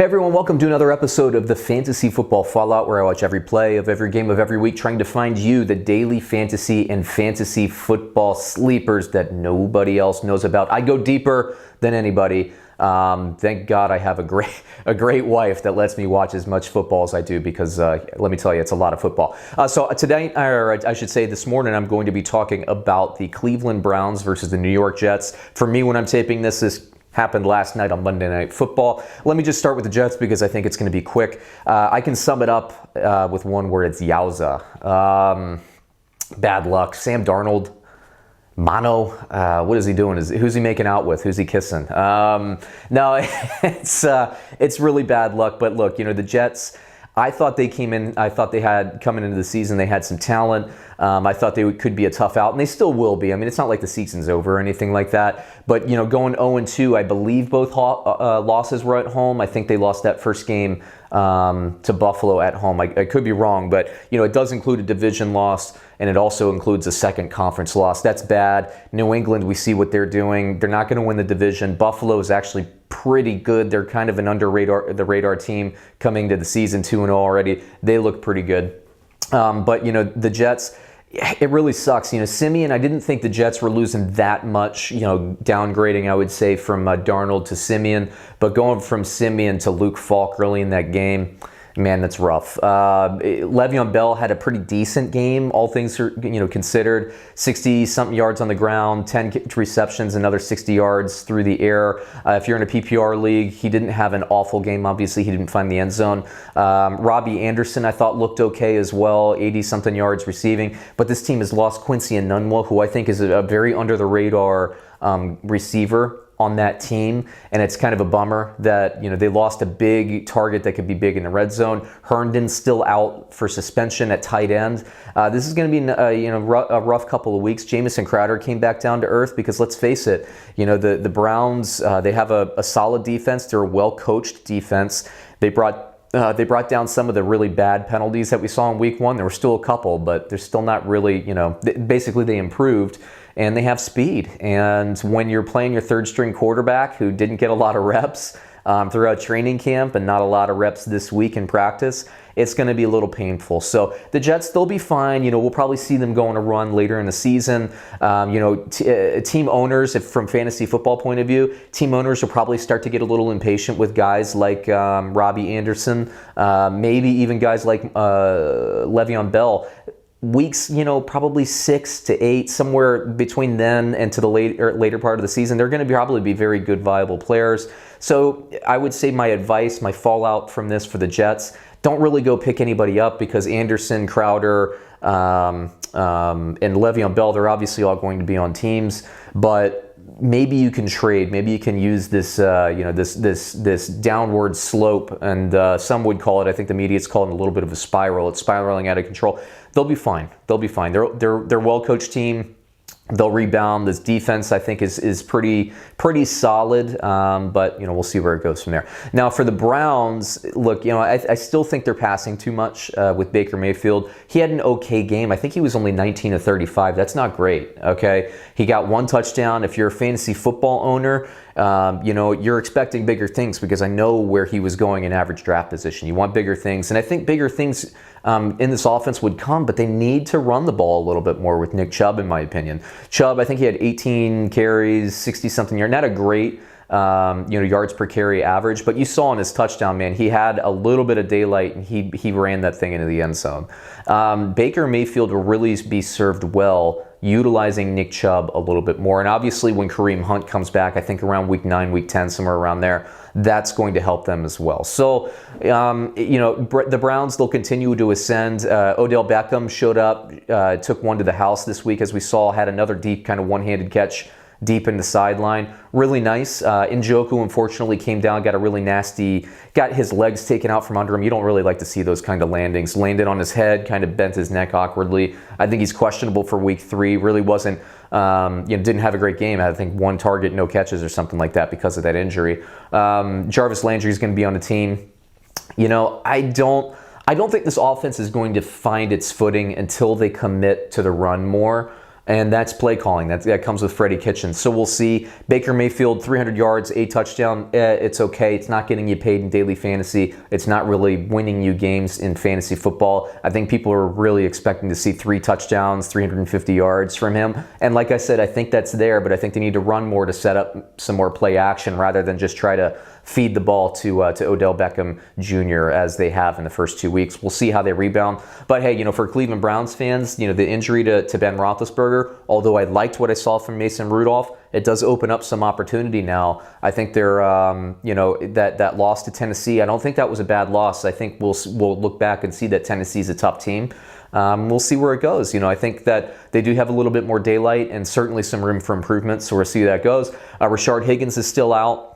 Hey everyone, welcome to another episode of the Fantasy Football Fallout, where I watch every play of every game of every week, trying to find you the daily fantasy and fantasy football sleepers that nobody else knows about. I go deeper than anybody. Thank God I have a great wife that lets me watch as much football as I do, because let me tell you, it's a lot of football. So today, or I should say this morning, I'm going to be talking about the Cleveland Browns versus the New York Jets. For me, when I'm taping this happened last night on Monday Night Football. Let me just start with the Jets because I think it's going to be quick. I can sum it up with one word. It's yowza. Bad luck. Sam Darnold, mono. What is he doing? Who's he making out with? Who's he kissing? No, it's really bad luck. But look, the Jets, I thought they had coming into the season, they had some talent. I thought they could be a tough out, and they still will be. I mean, it's not like the season's over or anything like that. But, going 0-2, I believe both losses were at home. I think they lost that first game to Buffalo at home. I could be wrong, but, it does include a division loss, and it also includes a second conference loss. That's bad. New England, we see what they're doing. They're not going to win the division. Buffalo is actually pretty good. They're kind of an under the radar team coming to the season 2-0 already. They look pretty good. But, the Jets, it really sucks. Simeon, I didn't think the Jets were losing that much, downgrading, I would say, from Darnold to Simeon. But going from Simeon to Luke Falk early in that game, man, that's rough. LeVeon Bell had a pretty decent game, all things considered. 60-something yards on the ground, 10 receptions, another 60 yards through the air. If you're in a PPR league, he didn't have an awful game. Obviously, he didn't find the end zone. Robbie Anderson, I thought, looked okay as well, 80-something yards receiving. But this team has lost Quincy Enunwa, who I think is a very under-the-radar receiver on that team, and it's kind of a bummer that they lost a big target that could be big in the red zone. Herndon's still out for suspension at tight end. This is going to be a rough couple of weeks. Jamison Crowder came back down to earth because, let's face it, the Browns, they have a solid defense. They're a well-coached defense. They brought down some of the really bad penalties that we saw in week 1. There were still a couple, but they're still not really, basically they improved, and they have speed. And when you're playing your third string quarterback who didn't get a lot of reps throughout training camp and not a lot of reps this week in practice, it's going to be a little painful. So the Jets, they'll be fine. We'll probably see them go on a run later in the season. Team owners, if from fantasy football point of view, team owners will probably start to get a little impatient with guys like Robbie Anderson, maybe even guys like LeVeon Bell. Weeks, probably 6 to 8, somewhere between then and to the later part of the season, they're going to probably be very good, viable players. So I would say my advice, my fallout from this for the Jets, don't really go pick anybody up, because Anderson, Crowder, and Le'Veon Bell, they're obviously all going to be on teams, but maybe you can trade. Maybe you can use this, this downward slope, and some would call it, I think the media's calling it a little bit of a spiral. It's spiraling out of control. They'll be fine. They'll be fine. They're a well-coached team. They'll rebound. This defense, I think, is pretty solid, but we'll see where it goes from there. Now, for the Browns, look, I still think they're passing too much with Baker Mayfield. He had an okay game. I think he was only 19 of 35. That's not great. Okay, he got 1 touchdown. If you're a fantasy football owner, you're expecting bigger things, because I know where he was going in average draft position. You want bigger things, and I think bigger things in this offense would come, but they need to run the ball a little bit more with Nick Chubb, in my opinion. Chubb, I think he had 18 carries, 60-something yards. Not a great, yards per carry average, but you saw in his touchdown, man, he had a little bit of daylight, and he ran that thing into the end zone. Baker Mayfield will really be served well utilizing Nick Chubb a little bit more. And obviously when Kareem Hunt comes back, I think around week 9, week 10, somewhere around there, that's going to help them as well. So, the Browns, they'll continue to ascend. Odell Beckham showed up, took one to the house this week, as we saw, had another deep kind of one-handed catch deep in the sideline. Really nice. Njoku, unfortunately, came down, got his legs taken out from under him. You don't really like to see those kind of landings. Landed on his head, kind of bent his neck awkwardly. I think he's questionable for week 3. Really wasn't, didn't have a great game. I think 1 target, no catches or something like that because of that injury. Jarvis Landry is going to be on the team. I don't think this offense is going to find its footing until they commit to the run more. and that's play calling. That comes with Freddie Kitchens. So we'll see. Baker Mayfield, 300 yards, a touchdown. It's okay. It's not getting you paid in daily fantasy. It's not really winning you games in fantasy football. I think people are really expecting to see 3 touchdowns, 350 yards from him. And like I said, I think that's there, but I think they need to run more to set up some more play action rather than just try to feed the ball to Odell Beckham Jr. as they have in the first 2 weeks. We'll see how they rebound. But hey, for Cleveland Browns fans, the injury to Ben Roethlisberger, although I liked what I saw from Mason Rudolph, it does open up some opportunity now. I think they're, that loss to Tennessee, I don't think that was a bad loss. I think we'll look back and see that Tennessee's a tough team. We'll see where it goes. I think that they do have a little bit more daylight and certainly some room for improvement, so we'll see how that goes. Rashard Higgins is still out.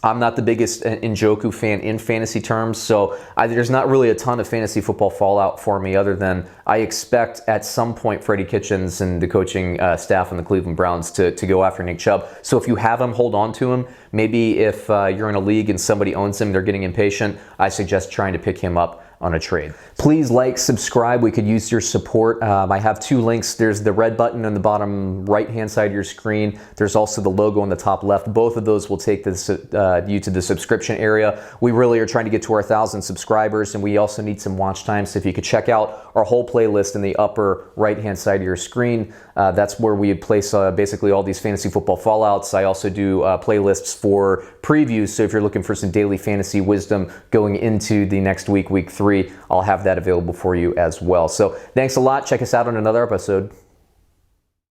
I'm not the biggest Njoku fan in fantasy terms, so there's not really a ton of fantasy football fallout for me other than I expect at some point Freddie Kitchens and the coaching staff in the Cleveland Browns to go after Nick Chubb. So if you have him, hold on to him. Maybe if you're in a league and somebody owns him, they're getting impatient, I suggest trying to pick him up on a trade. Please like, subscribe. We could use your support. I have 2 links. There's the red button on the bottom right-hand side of your screen. There's also the logo on the top left. Both of those will take this, you to the subscription area. We really are trying to get to our 1,000 subscribers, and we also need some watch time. So if you could check out our whole playlist in the upper right-hand side of your screen, that's where we place basically all these fantasy football fallouts. I also do playlists for previews. So if you're looking for some daily fantasy wisdom going into the next week, week 3, I'll have that available for you as well. So thanks a lot. Check us out on another episode.